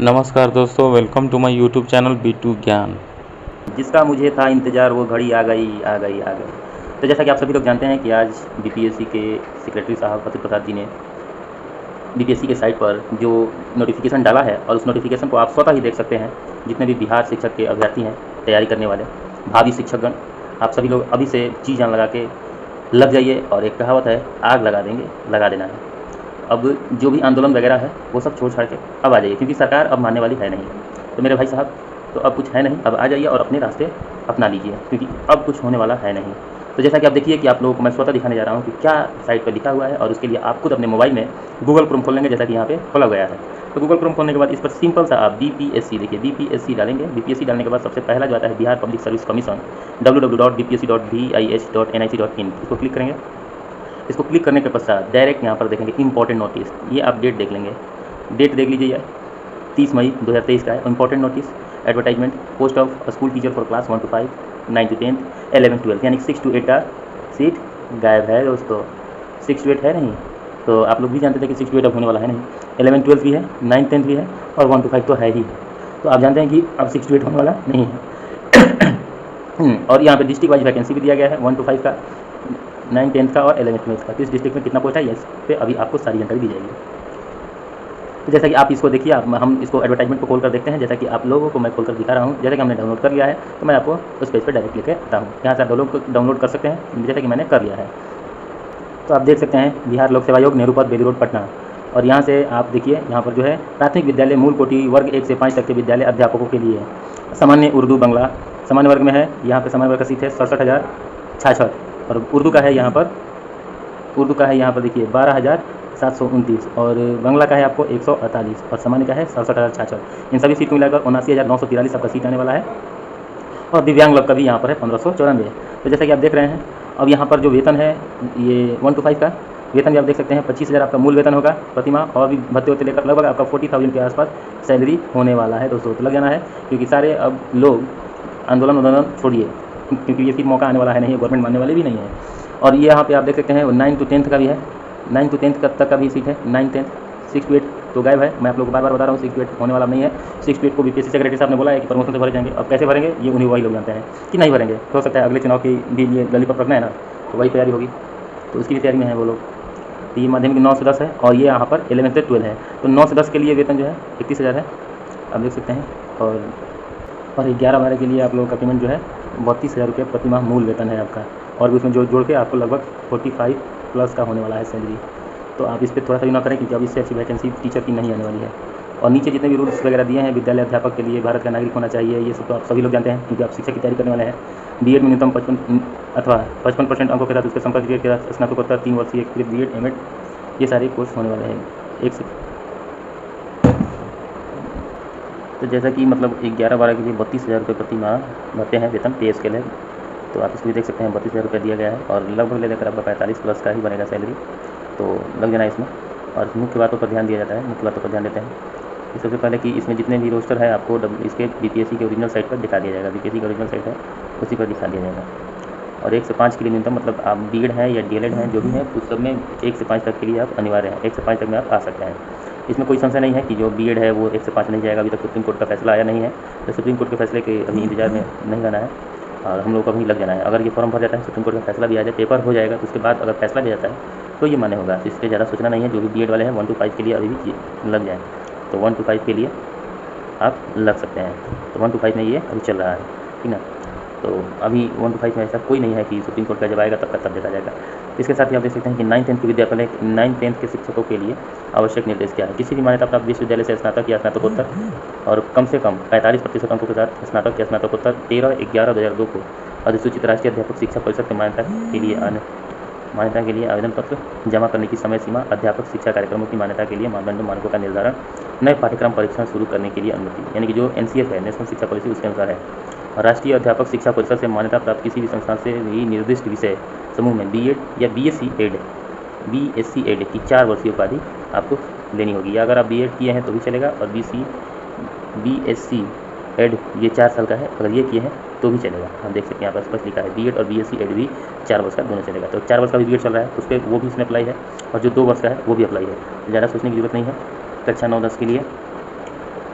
नमस्कार दोस्तों, welcome to my YouTube channel B2 ज्ञान। जिसका मुझे था इंतज़ार वो घड़ी आ गई आ गई आ गई। तो जैसा कि आप सभी लोग जानते हैं कि आज बीपीएससी के सेक्रेटरी साहब फतेह प्रसाद जी ने बीपीएससी के साइट पर जो नोटिफिकेशन डाला है, और उस नोटिफिकेशन को आप स्वतः ही देख सकते हैं। जितने भी बिहार शिक्षक के अभ्यर्थी हैं, तैयारी करने वाले भावी शिक्षकगण, आप सभी लोग अभी से जी जान लगा के लग जाइए। और एक कहावत है, आग लगा देंगे लगा देना है। अब जो भी आंदोलन वगैरह है वो सब छोड़ छाड़ के अब आ जाइए, क्योंकि सरकार अब मानने वाली है नहीं। तो मेरे भाई साहब, तो अब कुछ है नहीं, अब आ जाइए और अपने रास्ते अपना लीजिए, क्योंकि अब कुछ होने वाला है नहीं। तो जैसा कि आप देखिए कि आप लोगों को मैं स्वतः दिखाने जा रहा हूँ कि क्या साइट पर लिखा हुआ है, और उसके लिए आप खुद अपने मोबाइल में गूगल क्रोम खोल लेंगे, जैसा कि यहाँ पे खोला गया है। तो गूगल क्रोम खोलने के बाद इस पर सिंपल सा आप बीपीएससी देखिए, बीपीएससी डालेंगे। बीपीएससी डालने के बाद सबसे पहला जो आता है Bihar public service commission www.bpsc.vih.nic.in, इसको क्लिक करेंगे। इसको क्लिक करने के पश्चात डायरेक्ट यहाँ पर देखेंगे इंपॉर्टेंट नोटिस, ये आप डेट देख लेंगे। डेट देख लीजिए, 30 मई 2023 का है। Important notice, advertisement, post of school teacher for class 1 to 5, 9 to 10, 11 12, यानी 6 to 8 का सीट गायब है दोस्तों। 6 to 8 है नहीं, तो आप लोग भी जानते थे कि 6 to 8 अब होने वाला है नहीं। 11 12 भी है, 9 10 भी है, और 1 to 5 तो है ही। तो आप जानते हैं कि अब 6 to 8 होने वाला नहीं है। और यहाँ पे डिस्ट्रिक्ट वाइज वैकेंसी भी दिया गया है, 1 to 5 का, 9 10 का और 11 12 का। किस डिस्ट्रिक्ट में कितना पोस्ट है, इस पे अभी आपको सारी जानकारी दी जाएगी। तो जैसा कि आप इसको देखिए, हम इसको एडवर्टाइजमेंट को खोल कर देखते हैं। जैसा कि आप लोगों को मैं खोल कर दिखा रहा हूँ, जैसा कि हमने डाउनलोड कर लिया है, तो मैं आपको उस पेज पर डायरेक्ट लेके आता हूँ। यहाँ से आप डाउनलोड कर सकते हैं, जैसा कि मैंने कर लिया है। तो आप देख सकते हैं बिहार लोक सेवा आयोग, नेहरू पथ, बेली रोड, पटना। और यहाँ से आप देखिए, यहाँ पर जो है प्राथमिक विद्यालय मूल कोटि वर्ग 1 से 5 तक के विद्यालय अध्यापकों के लिए सामान्य उर्दू बांग्ला सामान्य वर्ग में है। यहाँ पर सामान्य वर्ग का सीट है 67,066, और उर्दू का है यहाँ पर देखिए 12,729, और बांग्ला का है आपको 148, और सामान्य का है 67,066। इन सभी सीट को मिलाकर 79,943 आपका सीट आने वाला है। और दिव्यांग लोग का भी यहाँ पर है 1594। तो जैसा कि आप देख रहे हैं, अब यहाँ पर जो वेतन है, ये 1 to 5 का वेतन भी आप देख सकते हैं। 25,000 आपका मूल वेतन होगा प्रति माह, और भी भत्ते होते लेकर लगभग आपका 40,000 के आसपास सैलरी होने वाला है दोस्तों। तो लग जाना है, क्योंकि सारे अब लोग आंदोलन छोड़िए, क्योंकि ये फिर मौका आने वाला है नहीं, गवर्नमेंट मानने वाले भी नहीं है। और ये यहाँ पे आप देख सकते हैं 9 to 10 का भी है, 9 to 10 तक का भी सीट है। 9 10 6 to 8 तो गायब है। मैं आप लोगों को बार बार बता रहा हूँ, 6 to 8 होने वाला नहीं है। 6 to 8 को बीपीएससी सेक्रेटरी साहब ने बोला है कि प्रमोशन से भरे जाएंगे। अब कैसे भरेंगे ये उन्हीं वही लोग जानते हैं कि नहीं भरेंगे। हो सकता है अगले चुनाव के भी लिए लॉलीपॉप रखना है ना, तो वही तैयारी होगी, तो उसकी भी तैयारी में है वो लोग। तो ये माध्यमिक 9 से 10 है, और ये यहाँ पर 11 से 12 है। तो 9 से 10 के लिए वेतन जो है 31,000 है, आप देख सकते हैं। और 11-12 के लिए आप लोगों का पेमेंट जो है 32,000 रुपये प्रति माह मूल वेतन है आपका, और भी उसमें जोड़ के आपको लगभग 45 प्लस का होने वाला है सैलरी। तो आप इस पर थोड़ा सा भी ना करें, क्योंकि अब इससे अच्छी वैकेंसी टीचर की नहीं आने वाली है। और नीचे जितने भी रूल्स वगैरह दिए हैं, विद्यालय अध्यापक के लिए भारत का नागरिक होना चाहिए, ये सब तो आप सभी लोग जानते हैं, क्योंकि आप शिक्षा की तैयारी करने वाले हैं। बीएड में न्यूनतम 55% अंकों के साथ उसके संपर्क के साथ स्नातकोत्तर 3 वर्षीय बीएड एमएड, ये सारे कोर्स होने वाले हैं एक से। तो जैसा कि मतलब 11-12 के लिए 32,000 रुपये प्रति माह भरते हैं वेतन, पे स्केल है। तो आप इसको भी देख सकते हैं, 32,000 रुपये दिया गया है, और लगभग ले लेकर आपका 45 प्लस का ही बनेगा सैलरी। तो लग जाना इसमें। और मुख्य बातों पर ध्यान दिया जाता है, मुख्य बातों पर ध्यान देते हैं। सबसे पहले कि इसमें जितने भी रोस्टर है आपको इसके बीपीएससी के ओरिजिनल साइट पर दिखा दिया जाएगा। बीपीएससी का ओरिजिनल साइट है, उसी पर दिखा दिया जाएगा। और 1 से 5 के लिए न्यूनतम, मतलब आप बीएड है या डीएलएड है, जो भी है उस सब में 1 से 5 तक के लिए आप अनिवार्य है। 1 से 5 तक में आप आ सकते हैं। इसमें कोई संशय नहीं है कि जो बीएड है वो 1 से 5 नहीं जाएगा। अभी तक सुप्रीम कोर्ट का फैसला आया नहीं है, तो सुप्रीम कोर्ट के फैसले के अभी इंतजार में नहीं रहना है, और हम लोग को अभी लग जाना है। अगर ये फॉर्म भर जाता है, सुप्रीम कोर्ट का फैसला भी आ जाए, पेपर हो जाएगा, तो उसके बाद अगर फैसला भी आता है तो ये मान्य होगा। इससे ज़्यादा सोचना नहीं है। जो भी बीएड वाले हैं 1 to 5 के लिए अभी भी लग जाए, तो 1 to 5 के लिए आप लग सकते हैं। तो 1 to 5 में ये अभी चल रहा है, ठीक ना। तो अभी 1 to 5 में ऐसा कोई नहीं है कि सुप्रीम कोर्ट का जब आएगा तब देखा जाएगा। इसके साथ ही आप देख सकते हैं कि 9 10 के विद्यालय 9 10 के शिक्षकों के लिए आवश्यक निर्देश क्या है। किसी भी मान्यता प्राप्त विश्वविद्यालय से स्नातक या स्नातकोत्तर, और कम से कम 45% अंकों के साथ स्नातक या स्नातकोत्तर 13/11/2002 को अधिसूचित राष्ट्रीय अध्यापक शिक्षा परिषद के मान्यता के लिए आवेदन पत्र जमा करने की समय सीमा, अध्यापक शिक्षा कार्यक्रमों की मान्यता के लिए मानदंडों मानकों का निर्धारण, नए पाठ्यक्रम परीक्षण शुरू करने के लिए अनुमति, यानी कि जो NCF है, नेशनल शिक्षा पॉलिसी, उसके अनुसार है। और राष्ट्रीय अध्यापक शिक्षा परिषद से मान्यता प्राप्त किसी भी संस्थान से भी निर्दिष्ट विषय समूह में बीएड या बीएससी एड की 4 वर्षीय उपाधि आपको लेनी होगी। या अगर आप बीएड किए हैं तो भी चलेगा, और बीएससी एड ये 4 साल का है, अगर ये किए हैं तो भी चलेगा। हम देख सकते हैं यहाँ पर स्पष्ट लिखा है, बीएड और बीएससी एड भी 4 वर्ष का दोनों चलेगा। तो 4 वर्ष का भी बीएड चल रहा है, उस पर वो भी इसमें अप्लाई है, और जो 2 वर्ष का है वो भी अप्लाई है। ज़्यादा सोचने की जरूरत नहीं है। कक्षा 9-10 के लिए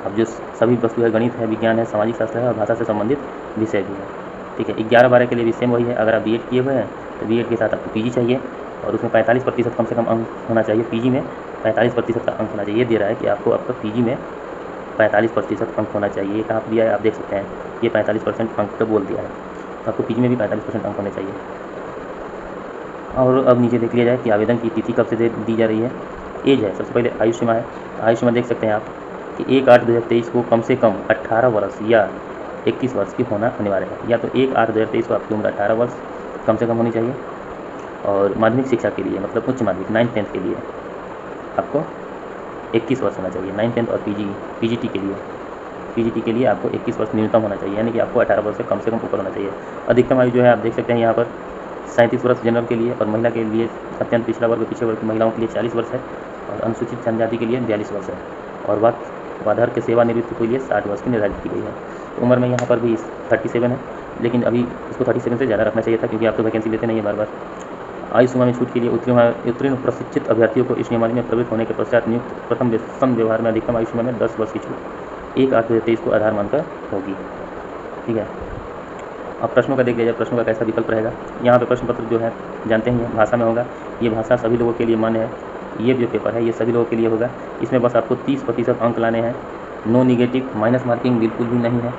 अब जो सभी वस्तु है, गणित है, विज्ञान है, सामाजिक शास्त्र है और भाषा से संबंधित विषय भी है। ठीक है, 11-12 के लिए भी सेम वही है। अगर आप बीएड किए हुए हैं तो बीएड के साथ आपको पीजी चाहिए और उसमें 45% कम से कम अंक होना चाहिए। पीजी में 45% का अंक होना चाहिए। ये दे रहा है कि आपको आपका पीजी में 45% अंक होना चाहिए। ये कहाँ पर दिया है आप देख सकते हैं, ये 45% अंक का बोल दिया है, तो आपको पीजी में भी 45% अंक होने चाहिए। और अब नीचे देख लिया जाए कि आवेदन की तिथि कब से दी जा रही है। एज है, सबसे पहले आयु सीमा है। आयु सीमा देख सकते हैं आप कि 1/8/2023 को कम से कम 18 वर्ष या 21 वर्ष की होना अनिवार्य है। या तो 1/8/2023 को आपकी उम्र 18 वर्ष कम से कम होनी चाहिए और माध्यमिक शिक्षा के लिए मतलब उच्च माध्यमिक 9th-10th के लिए आपको 21 वर्ष होना चाहिए। 9th-10th और पीजीटी के लिए आपको 21 वर्ष न्यूनतम होना चाहिए, यानी कि आपको 18 वर्ष से कम ऊपर होना चाहिए। अधिकतम आयु जो है आप देख सकते हैं यहाँ पर 37 वर्ष जनरल के लिए और महिला के लिए अत्यंत पिछड़ा वर्ग पीछे वर्ग की महिलाओं के लिए 40 वर्ष है और अनुसूचित जनजाति के लिए 42 वर्ष है और वाधर के सेवानिवृत्ति के लिए 60 वर्ष की निर्धारित की गई है। उम्र में यहाँ पर भी 37 है, लेकिन अभी इसको 37 से ज़्यादा रखना चाहिए था क्योंकि आप तो वैकेंसी लेते नहीं है बार। आयु सीमा में छूट के लिए उत्तीर्ण प्रशिक्षित अभ्यर्थियों को इस नियमावली में प्रवृत्त होने के पश्चात नियुक्त प्रथम वेतन व्यवहार में अधिकतम आयु सीमा में 10 वर्ष की छूट 1/8/23 को आधार मानकर होगी। ठीक है, अब प्रश्नों का देख लिया जाए, प्रश्नों का कैसा विकल्प रहेगा। यहाँ पे प्रश्न पत्र जो है जानते ही हैं भाषा में होगा। ये भाषा सभी लोगों के लिए मान्य है। ये जो पेपर है ये सभी लोगों के लिए होगा। इसमें बस आपको 30% अंक लाने हैं। नो निगेटिव, माइनस मार्किंग बिल्कुल भी नहीं है।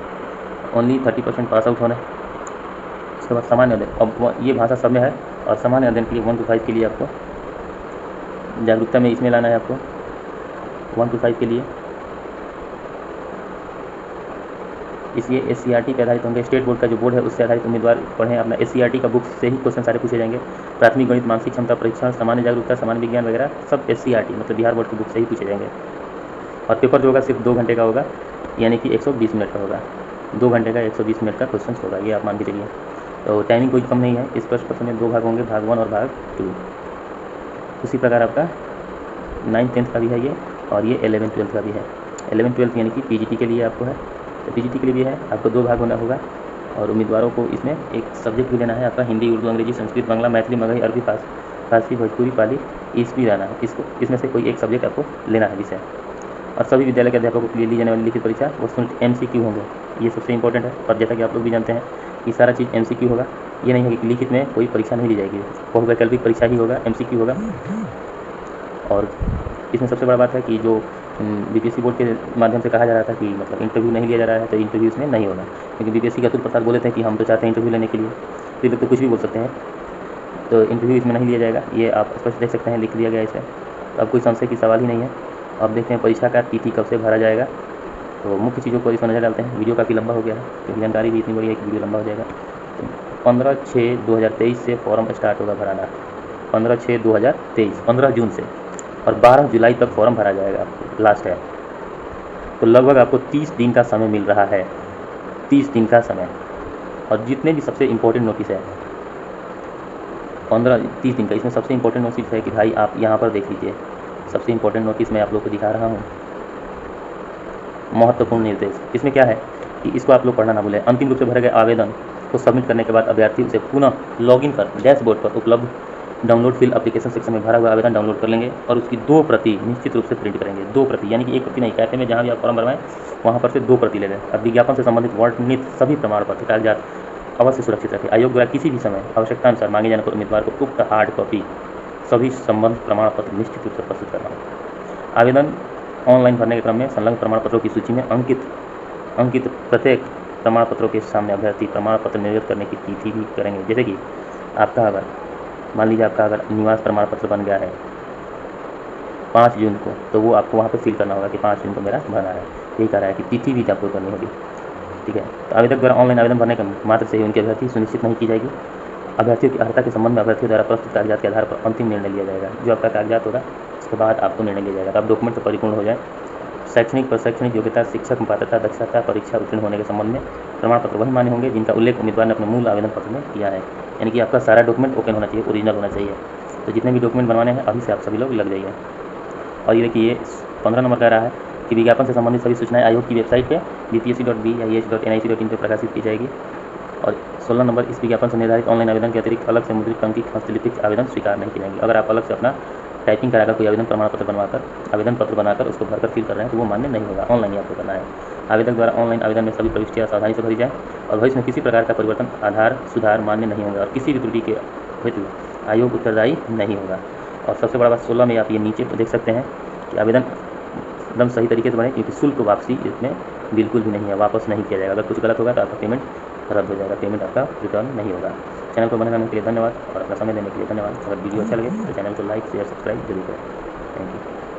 ओनली 30% पास आउट होना है। उसके बाद सामान्य अध्ययन, अब ये भाषा सब में है और सामान्य अध्ययन के लिए 1 to 5 के लिए आपको जागरूकता में इसमें लाना है। आपको 1 to 5 के लिए इसलिए SCRT पे आधारित होंगे। स्टेट बोर्ड का जो बोर्ड है उससे आधारित उम्मीदवार पढ़ें अपना। SCRT का बुक से ही क्वेश्चन सारे पूछे जाएंगे। प्राथमिक गणित, मानसिक क्षमता परीक्षण, सामान्य जागरूकता, सामान्य विज्ञान वगैरह सब SCRT मतलब बिहार बोर्ड की बुक से ही पूछे जाएंगे। और पेपर जो होगा सिर्फ 2 घंटे का होगा, यानी कि 120 मिनट का होगा। 2 घंटे का 120 मिनट का क्वेश्चन होगा, ये आप मान के चलिए। तो टाइमिंग कोई कम नहीं है। इस प्रश्न पत्र में 2 भाग होंगे, भाग 1 और भाग 2। उसी प्रकार आपका 9th-10th का भी है ये और ये 11th-12th का भी है। 11th-12th यानी कि PGT के लिए आपको है, तो PGT के लिए भी है। आपको 2 भाग होना होगा और उम्मीदवारों को इसमें एक सब्जेक्ट भी लेना है आपका। हिंदी, उर्दू, अंग्रेजी, संस्कृत, बांग्ला, मैथिली, मगही, अरबी, फारसी, भोजपुरी, पाली, ईसवी रहना है। इसमें से कोई एक सब्जेक्ट आपको लेना है विषय। और सभी विद्यालय के अध्यापकों के लिए ली जाने वाली लिखित परीक्षा वो MCQ होंगे। ये सबसे इंपॉर्टेंट है और जैसा कि आप लोग भी जानते हैं कि सारा चीज़ MCQ होगा। ये नहीं है कि लिखित में कोई परीक्षा नहीं ली जाएगी, बहुवैकल्पिक परीक्षा ही होगा, MCQ होगा। और इसमें सबसे बड़ा बात है कि जो BPSC बोर्ड के माध्यम से कहा जा रहा था कि मतलब इंटरव्यू नहीं लिया जा रहा है, तो इंटरव्यू इसमें नहीं होगा क्योंकि BPSC के अतुल प्रसाद बोले थे कि हम तो चाहते हैं इंटरव्यू लेने के लिए। तो ये लोग तो कुछ भी बोल सकते हैं, तो इंटरव्यू इसमें नहीं लिया जाएगा। ये आप स्पष्ट देख सकते हैं, लिख दिया गया इसमें। तो अब कोई संशय की सवाल ही नहीं है। अब देखते हैं परीक्षा का तिथि कब से भरा जाएगा। तो मुख्य चीज़ों को इसमें नजर डालते हैं। वीडियो काफ़ी लंबा हो गया है क्योंकि जानकारी भी इतनी बड़ी है कि वीडियो लंबा हो जाएगा। तो 15/6/2023 से फॉर्म स्टार्ट होगा भराना। 15/6/2023, 15 जून से, और 12 जुलाई तक फॉर्म भरा जाएगा, लास्ट है। तो लगभग आपको 30 दिन का समय मिल रहा है, 30 दिन का समय। और जितने भी सबसे इम्पोर्टेंट नोटिस है 15-30 दिन का, इसमें सबसे इम्पोर्टेंट नोटिस है कि भाई आप यहाँ पर देख लीजिए। सबसे इम्पोर्टेंट नोटिस मैं आप लोग को दिखा रहा हूँ, महत्वपूर्ण निर्देश। इसमें क्या है कि इसको आप लोग पढ़ना ना भूलें। अंतिम रूप से भरे गए आवेदन को सबमिट करने के बाद अभ्यर्थी उसे पुनः लॉगिन कर डैशबोर्ड पर उपलब्ध डाउनलोड फिल एप्लीकेशन सेक्शन में भरा हुआ आवेदन डाउनलोड कर लेंगे और उसकी 2 प्रति निश्चित रूप से प्रिंट करेंगे। 2 प्रति, यानी कि 1 प्रति नहीं, कैफे में जहाँ भी आप फॉर्म भरवाएं वहाँ पर से 2 प्रति ले लें। अब विज्ञापन से संबंधित वर्णित सभी प्रमाण पत्र कागजात अवश्य सुरक्षित रखें। आयोग द्वारा किसी भी समय आवश्यकता अनुसार मांगे जाने पर उम्मीदवार को उक्त हार्ड कॉपी सभी संबंध प्रमाण पत्र निश्चित रूप से प्रस्तुत करना होगा। आवेदन ऑनलाइन भरने के क्रम में संलग्न प्रमाण पत्रों की सूची में अंकित प्रत्येक प्रमाण पत्रों के सामने अभ्यर्थी प्रमाण पत्र निर्गत करने की तिथि भी करेंगे। जैसे कि आपका अगर मान लीजिए आपका अगर निवास प्रमाण पत्र बन गया है 5 जून को, तो वो आपको वहाँ पे फिल करना होगा कि 5 जून को मेरा भरना है। यही कह रहा है कि तिथि भी आपको करनी होगी। ठीक है, तो आवेदक द्वारा ऑनलाइन आवेदन भरने के मात्र से ही उनकी अभ्यर्थी सुनिश्चित नहीं की जाएगी। अभ्यर्थियों की अर्हता के संबंध में अभ्यर्थियों द्वारा प्रस्तुत कागजात के आधार पर अंतिम निर्णय लिया जाएगा। जो आपका कागजात होगा उसके बाद आपको निर्णय लिया जाएगा। तो आप डॉक्यूमेंट तो परिपूर्ण हो जाए। शैक्षणिक प्रशैक्षणिक योग्यता, शिक्षक पात्रता, दक्षता, परीक्षा उत्तीर्ण होने के संबंध में प्रमाण पत्र वही मान्य होंगे जिनका उल्लेख उम्मीदवार ने अपने मूल आवेदन पत्र में किया है। यानी कि आपका सारा डॉक्यूमेंट ओपन होना चाहिए, ओरिजिनल होना चाहिए। तो जितने भी डॉक्यूमेंट बनवाने हैं अभी से आप सभी लोग लग जाइए। और ये देखिए 15 नंबर कह रहा है कि विज्ञापन से संबंधित सभी सूचनाएं आयोग की वेबसाइट पे bpsc.bih.nic.in पे प्रकाशित की जाएगी। और 16 नंबर, इस विज्ञापन से निर्धारित ऑनलाइन आवेदन के अतिरिक्त अलग से मुद्रित, अंकित, हस्तलिखित आवेदन स्वीकार नहीं किए जाएंगे। अगर आप अलग से अपना टाइपिंग कराकर कोई आवेदन प्रमाण पत्र बनवाकर आवेदन पत्र बनाकर उसको भरकर फिल कर रहे हैं तो वो मान्य नहीं होगा। ऑनलाइन ही आपको करना है। आवेदक द्वारा ऑनलाइन आवेदन में सभी प्रविष्टियाँ सावधानी से भरी जाए और भविष्य में किसी प्रकार का परिवर्तन आधार सुधार मान्य नहीं होगा और किसी भी त्रुटि के हेतु आयोग उत्तरदायी नहीं होगा। और सबसे बड़ा बात 16 में आप ये नीचे देख सकते हैं कि आवेदन एकदम सही तरीके से बने, क्योंकि शुल्क वापसी इसमें बिल्कुल भी नहीं है, वापस नहीं किया जाएगा। अगर कुछ गलत होगा तो आपका पेमेंट रद्द हो जाएगा, पेमेंट आपका रिटर्न नहीं होगा। चैनल को बनाने के लिए धन्यवाद और अपना समय देने के लिए धन्यवाद। अगर वीडियो अच्छा लगे तो चैनल को लाइक शेयर सब्सक्राइब जरूर करें। Thank you.